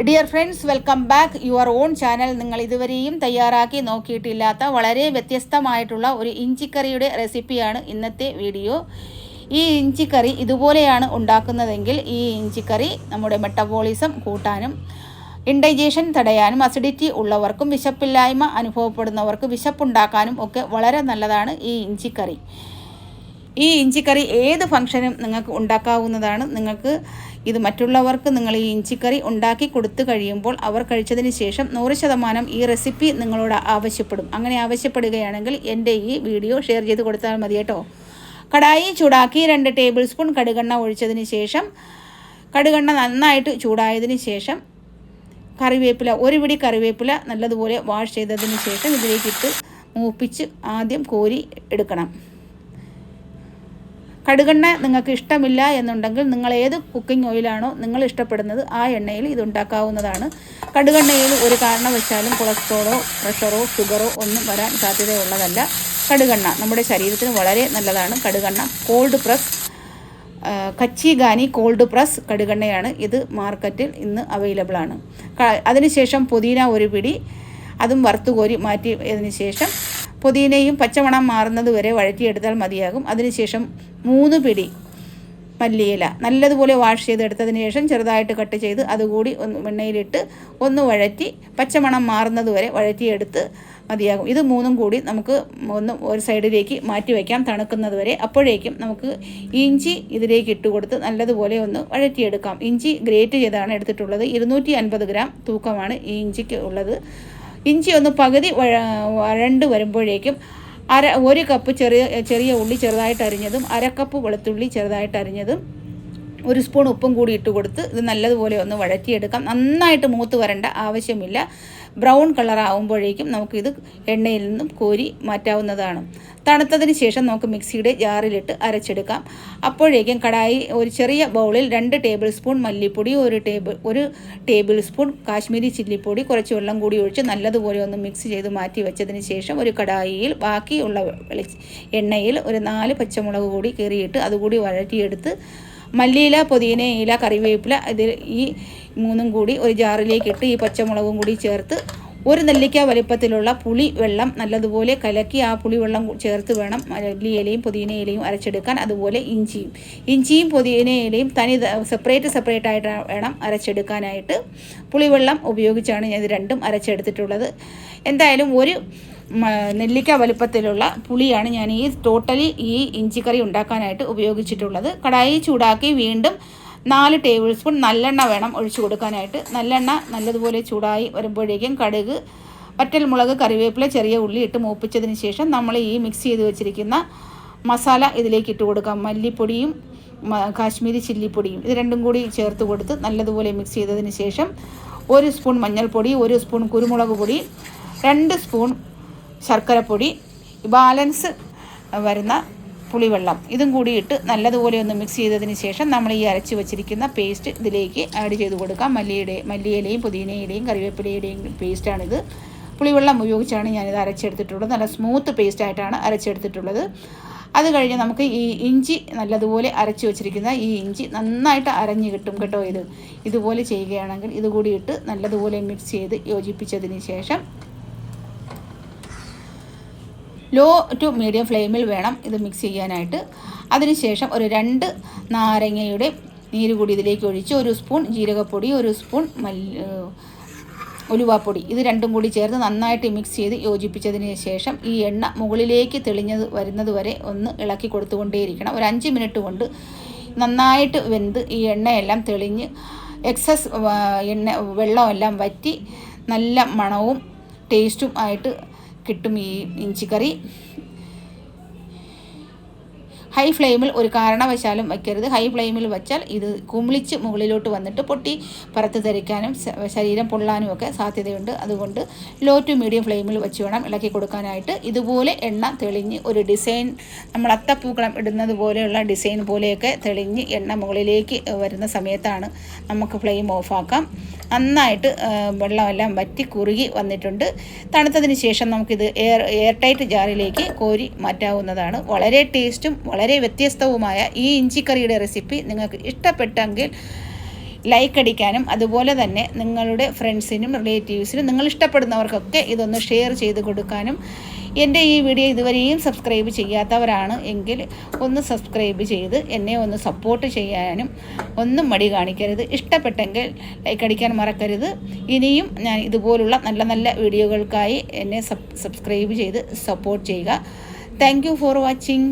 Dear friends, welcome back your own channel. നിങ്ങൾ ഇതുവരെയും തയ്യാറാക്കി നോക്കിയിട്ടില്ലാത്ത വളരെ വ്യത്യസ്തമായിട്ടുള്ള ഒരു ഇഞ്ചിക്കറിയുടെ റെസിപ്പിയാണ് ഇന്നത്തെ വീഡിയോ. ഈ ഇഞ്ചിക്കറി ഇതുപോലെയാണ് ഉണ്ടാക്കുന്നതെങ്കിൽ ഈ ഇഞ്ചിക്കറി നമ്മുടെ മെറ്റബോളിസം കൂട്ടാനും ഇൻഡൈജഷൻ തടയാനും അസിഡിറ്റി ഉള്ളവർക്കും വിശപ്പില്ലായ്മ അനുഭവപ്പെടുന്നവർക്ക് വിശപ്പുണ്ടാക്കാനും ഒക്കെ വളരെ നല്ലതാണ് ഈ ഇഞ്ചിക്കറി. ഈ ഇഞ്ചിക്കറി ഏത് ഫംഗ്ഷനും നിങ്ങൾക്ക് ഉണ്ടാക്കാവുന്നതാണ്. നിങ്ങൾക്ക് ഇത് മറ്റുള്ളവർക്ക് നിങ്ങൾ ഈ ഇഞ്ചിക്കറി ഉണ്ടാക്കി കൊടുത്തു കഴിയുമ്പോൾ അവർ കഴിച്ചതിന് ശേഷം 100% ഈ റെസിപ്പി നിങ്ങളോട് ആവശ്യപ്പെടും. അങ്ങനെ ആവശ്യപ്പെടുകയാണെങ്കിൽ എൻ്റെ ഈ വീഡിയോ ഷെയർ ചെയ്ത് കൊടുത്താൽ മതി കേട്ടോ. കടായി ചൂടാക്കി 2 ടേബിൾ സ്പൂൺ കടുകെണ്ണ ഒഴിച്ചതിന് ശേഷം കടുകെണ്ണ നന്നായിട്ട് ചൂടായതിന് ശേഷം കറിവേപ്പില, ഒരു പിടി കറിവേപ്പില നല്ലതുപോലെ വാഷ് ചെയ്തതിന് ശേഷം ഇതിലേക്കിട്ട് മൂപ്പിച്ച് ആദ്യം കോരി എടുക്കണം. കടുകെണ്ണ നിങ്ങൾക്ക് ഇഷ്ടമില്ല എന്നുണ്ടെങ്കിൽ നിങ്ങൾ ഏത് കുക്കിംഗ് ഓയിലാണോ നിങ്ങൾ ഇഷ്ടപ്പെടുന്നത് ആ എണ്ണയിൽ ഇതുണ്ടാക്കാവുന്നതാണ്. കടുകെണ്ണയിൽ ഒരു കാരണവശാലും കൊളസ്ട്രോളോ പ്രഷറോ ഷുഗറോ ഒന്നും വരാൻ സാധ്യതയുള്ളതല്ല. കടുകെണ്ണ നമ്മുടെ ശരീരത്തിന് വളരെ നല്ലതാണ്. കടുകെണ്ണ cold press, കച്ചി Ghani cold press കടുകെണ്ണയാണ്. ഇത് മാർക്കറ്റിൽ ഇന്ന് അവൈലബിൾ ആണ്. അതിനുശേഷം പുതിന ഒരു പിടി, അതും വറുത്തുകോരി മാറ്റിയതിന് ശേഷം പുതിനയും പച്ചമണം മാറുന്നത് വരെ വഴറ്റിയെടുത്താൽ മതിയാകും. അതിനുശേഷം 3 പിടി മല്ലിയില നല്ലതുപോലെ വാഷ് ചെയ്തെടുത്തതിന് ശേഷം ചെറുതായിട്ട് കട്ട് ചെയ്ത് അതുകൂടി എണ്ണയിലിട്ട് ഒന്ന് വഴറ്റി പച്ചമണം മാറുന്നത് വരെ വഴറ്റിയെടുത്ത് മതിയാകും. ഇത് 3ഉം കൂടി നമുക്ക് ഒരു സൈഡിലേക്ക് മാറ്റി വയ്ക്കാം തണുക്കുന്നത് വരെ. അപ്പോഴേക്കും നമുക്ക് ഇഞ്ചി ഇതിലേക്ക് ഇട്ട് കൊടുത്ത് നല്ലതുപോലെ ഒന്ന് വഴറ്റിയെടുക്കാം. ഇഞ്ചി ഗ്രേറ്റ് ചെയ്താണ് എടുത്തിട്ടുള്ളത്. 250 ഗ്രാം തൂക്കമാണ് ഈ ഇഞ്ചിക്ക് ഉള്ളത്. ഇഞ്ചി ഒന്ന് പകുതി വഴണ്ട് വരുമ്പോഴേക്കും 1 കപ്പ് ചെറിയ ഉള്ളി ചെറുതായിട്ട് അരിഞ്ഞതും 1/2 കപ്പ് വെളുത്തുള്ളി ചെറുതായിട്ട് അരിഞ്ഞതും 1 സ്പൂൺ ഉപ്പും കൂടി ഇട്ട് കൊടുത്ത് ഇത് നല്ലതുപോലെ ഒന്ന് വഴറ്റിയെടുക്കാം. നന്നായിട്ട് മൂത്ത് വരേണ്ട ആവശ്യമില്ല. ബ്രൗൺ കളർ ആകുമ്പോഴേക്കും നമുക്കിത് എണ്ണയിൽ നിന്നും കോരി മാറ്റാവുന്നതാണ്. തണുത്തതിന് ശേഷം നമുക്ക് മിക്സിയുടെ ജാറിലിട്ട് അരച്ചെടുക്കാം. അപ്പോഴേക്കും കടായി ഒരു ചെറിയ ബൗളിൽ 2 ടേബിൾ സ്പൂൺ മല്ലിപ്പൊടി, 1 ടേബിൾ സ്പൂൺ കാശ്മീരി ചില്ലിപ്പൊടി, കുറച്ച് വെള്ളം കൂടി ഒഴിച്ച് നല്ലതുപോലെ ഒന്ന് മിക്സ് ചെയ്ത് മാറ്റി വെച്ചതിന് ശേഷം ഒരു കടായിയിൽ ബാക്കിയുള്ള എണ്ണയിൽ ഒരു 4 പച്ചമുളക് കൂടി കീറിയിട്ട് അതുകൂടി വഴറ്റിയെടുത്ത് മല്ലിയില, പുതിനയില, കറിവേപ്പില ഈ 3ഉം കൂടി ഒരു ജാറിലേക്ക് ഇട്ട് ഈ പച്ചമുളകും കൂടി ചേർത്ത് 1 നെല്ലിക്ക വലിപ്പത്തിലുള്ള പുളി വെള്ളം നല്ലതുപോലെ കലക്കി ആ പുളിവെള്ളം ചേർത്ത് വേണം മല്ലിയിലയും പുതിനയിലയും അരച്ചെടുക്കാൻ. അതുപോലെ ഇഞ്ചിയും പുതിനയിലയും സെപ്പറേറ്റ് ആയിട്ട് വേണം അരച്ചെടുക്കാനായിട്ട്. പുളിവെള്ളം ഉപയോഗിച്ചാണ് ഞാൻ ഇത് രണ്ടും അരച്ചെടുത്തിട്ടുള്ളത്. എന്തായാലും 1 നെല്ലിക്ക വലുപ്പത്തിലുള്ള പുളിയാണ് ഞാൻ ടോട്ടലി ഈ ഇഞ്ചിക്കറി ഉണ്ടാക്കാനായിട്ട് ഉപയോഗിച്ചിട്ടുള്ളത്. കടായി ചൂടാക്കി വീണ്ടും 4 ടേബിൾ സ്പൂൺ നല്ലെണ്ണ വേണം ഒഴിച്ചു കൊടുക്കാനായിട്ട്. നല്ലെണ്ണ നല്ലതുപോലെ ചൂടായി വരുമ്പോഴേക്കും കടുക്, വറ്റൽമുളക്, കറിവേപ്പില, ചെറിയ ഉള്ളി ഇട്ട് മൂപ്പിച്ചതിന് ശേഷം നമ്മൾ ഈ മിക്സ് ചെയ്ത് വെച്ചിരിക്കുന്ന മസാല ഇതിലേക്ക് ഇട്ട് കൊടുക്കാം. മല്ലിപ്പൊടിയും കാശ്മീരി ചില്ലിപ്പൊടിയും ഇത് രണ്ടും കൂടി ചേർത്ത് കൊടുത്ത് നല്ലതുപോലെ മിക്സ് ചെയ്തതിന് ശേഷം 1 സ്പൂൺ മഞ്ഞൾപ്പൊടി, 1 സ്പൂൺ കുരുമുളക് പൊടി, 2 സ്പൂൺ ശർക്കരപ്പൊടി, ബാലൻസ് വരുന്ന പുളിവെള്ളം ഇതും കൂടി ഇട്ട് നല്ലതുപോലെ ഒന്ന് മിക്സ് ചെയ്തതിന് ശേഷം നമ്മൾ ഈ അരച്ച് വെച്ചിരിക്കുന്ന പേസ്റ്റ് ഇതിലേക്ക് ആഡ് ചെയ്ത് കൊടുക്കാം. മല്ലിയിലയും പുതിനയിലയും കറിവേപ്പിലയുടെയും പേസ്റ്റാണിത്. പുളിവെള്ളം ഉപയോഗിച്ചാണ് ഞാനിത് അരച്ചെടുത്തിട്ടുള്ളത്. നല്ല സ്മൂത്ത് പേസ്റ്റായിട്ടാണ് അരച്ചെടുത്തിട്ടുള്ളത്. അത് കഴിഞ്ഞ് നമുക്ക് ഈ ഇഞ്ചി നല്ലതുപോലെ അരച്ച് വെച്ചിരിക്കുന്ന ഈ ഇഞ്ചി നന്നായിട്ട് അരഞ്ഞ് കിട്ടും കേട്ടോ. ഇതുപോലെ ചെയ്യുകയാണെങ്കിൽ ഇതുകൂടി ഇട്ട് നല്ലതുപോലെ മിക്സ് ചെയ്ത് യോജിപ്പിച്ചതിന് ശേഷം ലോ ടു മീഡിയം ഫ്ലെയിമിൽ വേണം ഇത് മിക്സ് ചെയ്യാനായിട്ട്. അതിനുശേഷം ഒരു 2 നാരങ്ങയുടെ നീര് കൂടി ഇതിലേക്ക് ഒഴിച്ച് 1 സ്പൂൺ ജീരകപ്പൊടി, 1 സ്പൂൺ ഉലുവാപ്പൊടി ഇത് രണ്ടും കൂടി ചേർത്ത് നന്നായിട്ട് മിക്സ് ചെയ്ത് യോജിപ്പിച്ചതിന് ശേഷം ഈ എണ്ണ മുകളിലേക്ക് വരുന്നത് വരെ ഒന്ന് ഇളക്കി കൊടുത്തുകൊണ്ടേയിരിക്കണം. ഒരു 5 മിനിറ്റ് കൊണ്ട് നന്നായിട്ട് വെന്ത് ഈ എണ്ണയെല്ലാം തെളിഞ്ഞ് എക്സസ് വെള്ളമെല്ലാം വറ്റി നല്ല മണവും ടേസ്റ്റും ആയിട്ട് കിട്ടും ഈ ഇഞ്ചിക്കറി. ഹൈ ഫ്ലെയിമിൽ ഒരു കാരണവശാലും വയ്ക്കരുത്. ഹൈ ഫ്ലെയിമിൽ വെച്ചാൽ ഇത് കുമിളിച്ച് മുകളിലോട്ട് വന്നിട്ട് പൊട്ടി പുറത്ത് തെറിക്കാനും ശരീരം പൊള്ളാനും ഒക്കെ സാധ്യതയുണ്ട്. അതുകൊണ്ട് ലോ ടു മീഡിയം ഫ്ലെയിമിൽ വെച്ച് വേണം ഇളക്കി കൊടുക്കാനായിട്ട്. ഇതുപോലെ എണ്ണ തെളിഞ്ഞ് ഒരു ഡിസൈൻ, നമ്മൾ അത്തപ്പൂക്കളം ഇടുന്നത് പോലെയുള്ള ഡിസൈൻ പോലെയൊക്കെ തെളിഞ്ഞ് എണ്ണ മുകളിലേക്ക് വരുന്ന സമയത്താണ് നമുക്ക് ഫ്ലെയിം ഓഫാക്കാം. നന്നായിട്ട് വെള്ളമെല്ലാം വറ്റി കുറുകി വന്നിട്ടുണ്ട്. തണുത്തതിന് ശേഷം നമുക്കിത് എയർ ടൈറ്റ് ജാറിലേക്ക് കോരി മാറ്റാവുന്നതാണ്. വളരെ ടേസ്റ്റും വളരെ വ്യത്യസ്തവുമായ ഈ ഇഞ്ചിക്കറിയുടെ റെസിപ്പി നിങ്ങൾക്ക് ഇഷ്ടപ്പെട്ടെങ്കിൽ ലൈക്ക് അടിക്കാനും അതുപോലെ തന്നെ നിങ്ങളുടെ ഫ്രണ്ട്സിനും റിലേറ്റീവ്സിനും നിങ്ങൾ ഇഷ്ടപ്പെടുന്നവർക്കൊക്കെ ഇതൊന്ന് ഷെയർ ചെയ്ത് കൊടുക്കാനും, എൻ്റെ ഈ വീഡിയോ ഇതുവരെയും സബ്സ്ക്രൈബ് ചെയ്യാത്തവരാണ് എങ്കിൽ ഒന്ന് സബ്സ്ക്രൈബ് ചെയ്ത് എന്നെ ഒന്ന് സപ്പോർട്ട് ചെയ്യാനും ഒന്നും മടി കാണിക്കരുത്. ഇഷ്ടപ്പെട്ടെങ്കിൽ ലൈക്ക് അടിക്കാൻ മറക്കരുത്. ഇനിയും ഞാൻ ഇതുപോലുള്ള നല്ല നല്ല വീഡിയോകൾക്കായി എന്നെ സബ്സ്ക്രൈബ് ചെയ്ത് സപ്പോർട്ട് ചെയ്യുക. Thank you for watching.